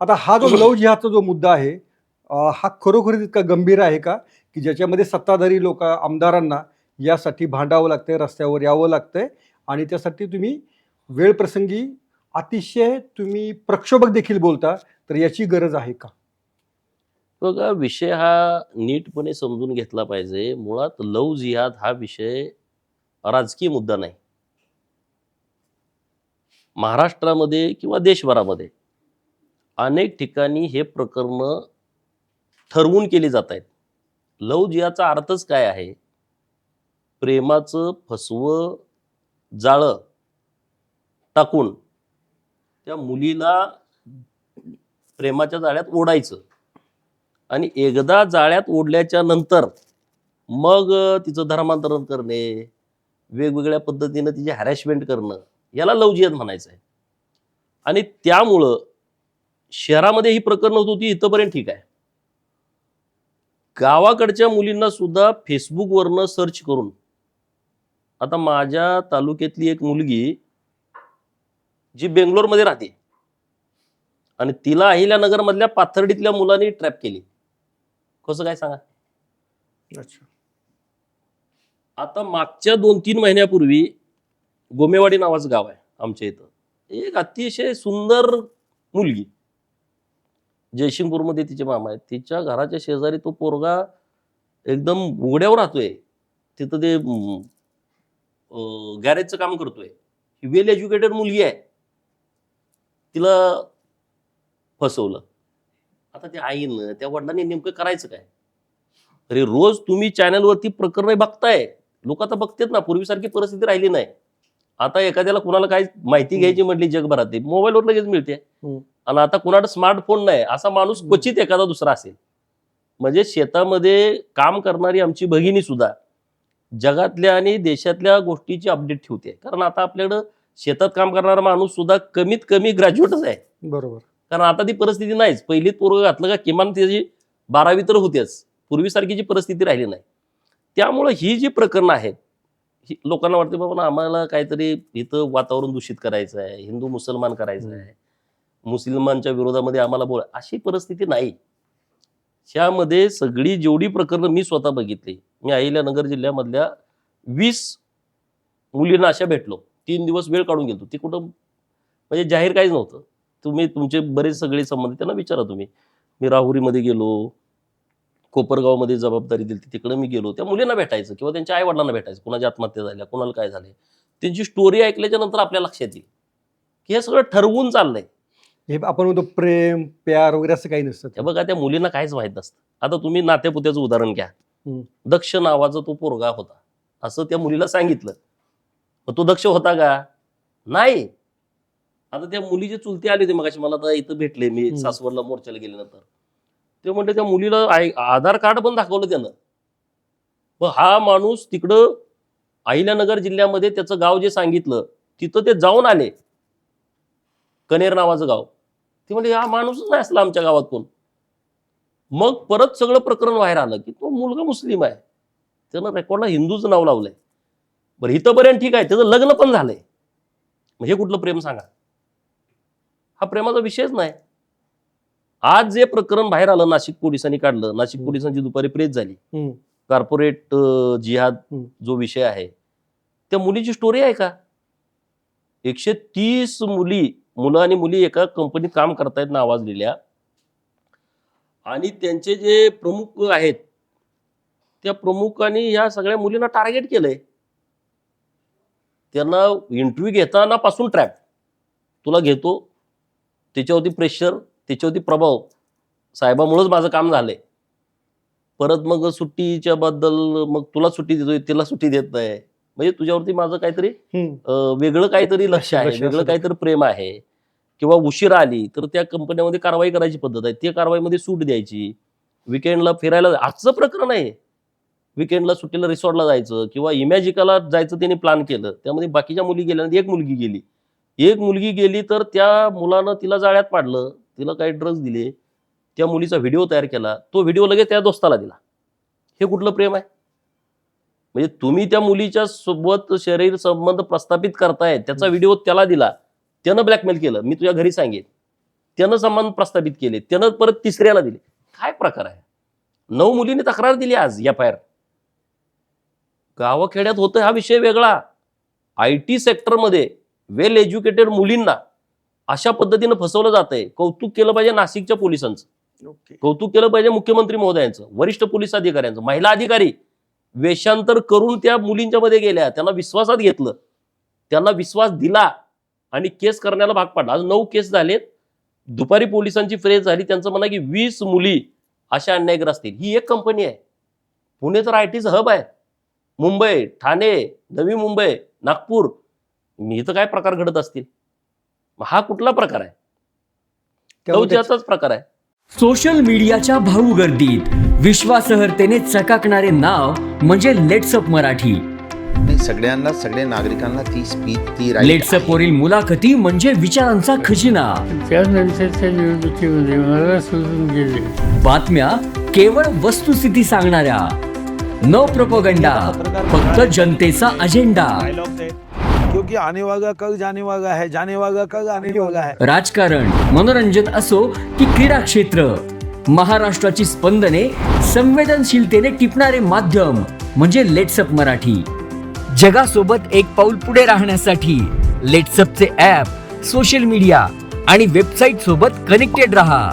आता हा जो लव्ह जिहादचा जो मुद्दा आहे, हा खरोखर इतका गंभीर आहे का, की ज्याच्यामध्ये सत्ताधारी लोक आमदारांना यासाठी भांडावं लागतंय, रस्त्यावर यावं लागतंय आणि त्यासाठी तुम्ही वेळ प्रसंगी अतिशय तुम्ही प्रक्षोभक देखील बोलता, तर याची गरज आहे का? बघा, विषय हा नीटपणे समजून घेतला पाहिजे. मुळात लव्ह जिहाद हा विषय राजकीय मुद्दा नाही. महाराष्ट्रामध्ये किंवा देशभरामध्ये अनेक ठिकाणी हे प्रकरण ठरवून केली जात आहेत. लव्ह जिहादचा अर्थच काय आहे? प्रेमाचं फसवं जाळं टाकून त्या मुलीला प्रेमाच्या जाळ्यात ओढायचं आणि एकदा जाळ्यात ओढल्याच्या नंतर मग तिचं धर्मांतरण करणे, वेगवेगळ्या पद्धतीनं तिची हॅरॅसमेंट करणं, याला लव्ह जिहाद म्हणायचं आहे. आणि त्यामुळं शहरामध्ये ही प्रकरणं होत होती इथंपर्यंत ठीक आहे. गावाकडच्या मुलींना सुद्धा फेसबुकवरनं सर्च करून, आता माझ्या तालुक्यातली एक मुलगी जी बेंगलोरमध्ये राहते आणि तिला अहिल्यानगर मधल्या पाथर्डीतल्या मुलांनी ट्रॅप केली. कसं काय सांगा? अच्छा. आता मागच्या 2-3 महिन्यापूर्वी गोमेवाडी नावाचं गाव आहे आमच्या इथं. एक अतिशय सुंदर मुलगी, जयसिंगपूरमध्ये तिचे मामा आहेत, तिच्या घराच्या शेजारी तो पोरगा एकदम उघड्यावर राहतोय. तिथं ते गॅरेजचं काम करतोय. वेल एज्युकेटेड मुलगी आहे. तिला फसवलं. आता त्या आईनं, त्या वडिलांनी नेमकं करायचं काय? अरे रोज तुम्ही चॅनलवरती प्रकरण बघताय, लोक आता बघतात ना. पूर्वीसारखी परिस्थिती राहिली नाही. आता एखाद्याला कुणाला काय माहिती घ्यायची म्हटली जगभरात, मोबाईलवर लगेच मिळते. आणि आता कुणाला स्मार्टफोन नाही असा माणूस क्वचित एखादा दुसरा असेल. म्हणजे शेतामध्ये काम करणारी आमची भगिनी सुद्धा जगातल्या आणि देशातल्या गोष्टीची अपडेट ठेवते. कारण आता आपल्याकडं शेतात काम करणारा माणूस सुद्धा कमीत कमी ग्रॅज्युएटच आहे. बरोबर. कारण आता ती परिस्थिती नाहीच. पहिलीत पोरग घातलं का किमान त्याची 12वी तर होतेच. पूर्वीसारखी जी परिस्थिती राहिली नाही. त्यामुळं ही जी प्रकरणं आहेत, लोकांना वाटते बाबा ना आम्हाला काहीतरी इथं वातावरण दूषित करायचं आहे, हिंदू मुसलमान करायचं आहे, मुस्लिमांच्या विरोधामध्ये आम्हाला बोल, अशी परिस्थिती नाही. त्यामध्ये सगळी जेवढी प्रकरणं मी स्वतः बघितली, मी अहिल्यानगर जिल्ह्यामधल्या 20 मुलींना अशा भेटलो. 3 दिवस वेळ काढून गेलो. ती कुठं म्हणजे जाहीर काहीच नव्हतं. तुम्ही तुमचे बरेच सगळे संबंध त्यांना विचारा तुम्ही. मी राहुरीमध्ये गेलो, कोपरगावमध्ये जबाबदारी दिली, तिकडे मी गेलो. त्या मुलींना भेटायचं किंवा त्यांच्या आई वडिलांना भेटायचं. कुणाची आत्महत्या झाल्या, कुणाला काय झालंय, त्यांची स्टोरी ऐकल्याच्या नंतर आपल्या लक्षात येईल की हे सगळं ठरवून चाललंय. हे आपण म्हणतो प्रेम, प्यार वगैरे असं काही नसतं. हे बघा, त्या मुलींना काहीच माहित नसतं. आता तुम्ही नात्यापुत्याचं उदाहरण घ्या. दक्ष नावाचा तो पोरगा होता असं त्या मुलीला सांगितलं. मग तो दक्ष होता का? नाही. आता त्या मुलीचे चुलते आले होते मगाशी मला, आता इथं भेटले मी सासवडला मोर्चाला गेल्यानंतर. ते म्हणते त्या मुलीला आधार कार्ड पण दाखवलं त्यानं. मग हा माणूस तिकडं अहिल्यानगर जिल्ह्यामध्ये त्याचं गाव जे सांगितलं तिथं ते जाऊन आले. कनेर नावाचं गाव. ते म्हणजे हा माणूसच नाही असला आमच्या गावात कोण. मग परत सगळं प्रकरण बाहेर आलं की तो मुलगा मुस्लिम आहे, त्यानं रेकॉर्डला हिंदूचं नाव लावलंय. बरं इथंपर्यंत ठीक आहे, त्याचं लग्न पण झालंय. मग हे कुठलं प्रेम सांगा? हा प्रेमाचा विषयच नाही. आज जे प्रकरण बाहेर आलं, नाशिक पोलिसांनी काढलं, नाशिक पोलिसांची दुपारी प्रेस झाली, कॉर्पोरेट जिहाद जो विषय आहे, त्या मुलीची स्टोरी आहे का? 130 मुलं आणि मुली एका कंपनीत काम करतायत नावाजलेल्या, आणि त्यांचे जे प्रमुख आहेत त्या प्रमुखांनी या सगळ्या मुलींना टार्गेट केलंय. त्यांना इंटरव्ह्यू घेताना पासून ट्रॅप, तुला घेतो, त्याच्यावरती प्रेशर, त्याच्यावरती प्रभाव, साहेबामुळेच माझं काम झालंय. परत मग सुट्टीच्या बद्दल, मग तुला सुट्टी देतोय, तिला सुट्टी देत नाही. म्हणजे तुझ्यावरती माझं काहीतरी वेगळं काहीतरी लक्ष आहे, वेगळं काहीतरी प्रेम आहे. किंवा उशीर आली तर त्या कंपन्यामध्ये कारवाई करायची पद्धत आहे, त्या कारवाईमध्ये सूट द्यायची. विकेंडला फिरायला आजचं प्रकरण आहे. विकेंडला सुट्टीला रिसॉर्टला जायचं किंवा इमॅजिकाला जायचं त्यांनी प्लॅन केलं. त्यामध्ये बाकीच्या मुली गेल्या, एक मुलगी गेली तर त्या मुलानं तिला जाळ्यात पाडलं, तिला काही ड्रग्ज दिले, त्या मुलीचा व्हिडिओ तयार केला, तो व्हिडिओ लगेच त्या दोस्ताला दिला. हे कुठलं प्रेम आहे? म्हणजे तुम्ही त्या मुलीच्या सोबत शरीर संबंध प्रस्थापित करताय, त्याचा व्हिडिओ त्याला दिला, त्यानं ब्लॅकमेल केलं, मी तुझ्या घरी सांगेन. त्यानं सन्मान प्रस्थापित केले, त्यानं परत तिसऱ्याला दिले. काय प्रकार आहे? 9 मुलींनी तक्रार दिली आज FIR. गावाखेड्यात होतं हा विषय वेगळा. IT सेक्टरमध्ये वेल एज्युकेटेड मुलींना अशा पद्धतीनं फसवलं जातंय. कौतुक केलं पाहिजे नाशिकच्या पोलिसांचं, कौतुक केलं पाहिजे मुख्यमंत्री महोदयांचं, वरिष्ठ पोलीस अधिकाऱ्यांचं. महिला अधिकारी वेषांतर करून त्या मुलींच्या मध्ये गेल्या, त्यांना विश्वासात घेतलं, त्यांना विश्वास दिला आणि केस करण्याला भाग पाडला. आज 9 केस झालेत. दुपारी पोलिसांची फ्रेज झाली, त्यांचं म्हणणं की 20 मुली अशा अन्यायग्रस्त आहेत. ही एक कंपनी आहे. पुणे तर ITचं हब आहे. मुंबई, ठाणे, नवी मुंबई, नागपूर, इथं काय प्रकार घडत असतील? हा कुठला प्रकार आहे? दौर्जन्याचाच प्रकार आहे. सोशल मीडियाच्या भाऊ गर्दीत विश्वासार्हतेने चकाकणारे नाव म्हणजे लेट्सअप मराठी. सगळ्यांना, सगळ्या नागरिकांना ती स्पीच, ती right लेट्सअप आहे. वरील मुलाखती म्हणजे विचारांचा खजिना. त्यानंतरच्या निवडणुकीमध्ये मला सोडून गेले. बातम्या केवळ वस्तुस्थिती सांगणाऱ्या, न प्रोपगंडा, फक्त जनतेचा अजेंडा. क्योंकि आने वाला कल जाने वाला है, जाने वाला कल आने वाला है. राजकारण, मनोरंजन असो की क्रीडा क्षेत्र, महाराष्ट्राची स्पंदने संवेदनशीलतेने टिपणारे माध्यम म्हणजे लेट्सअप मराठी. जगासोबत एक पाऊल पुढे राहण्यासाठी लेट्सअपचे ॲप, सोशल मीडिया आणि वेबसाईट सोबत कनेक्टेड रहा.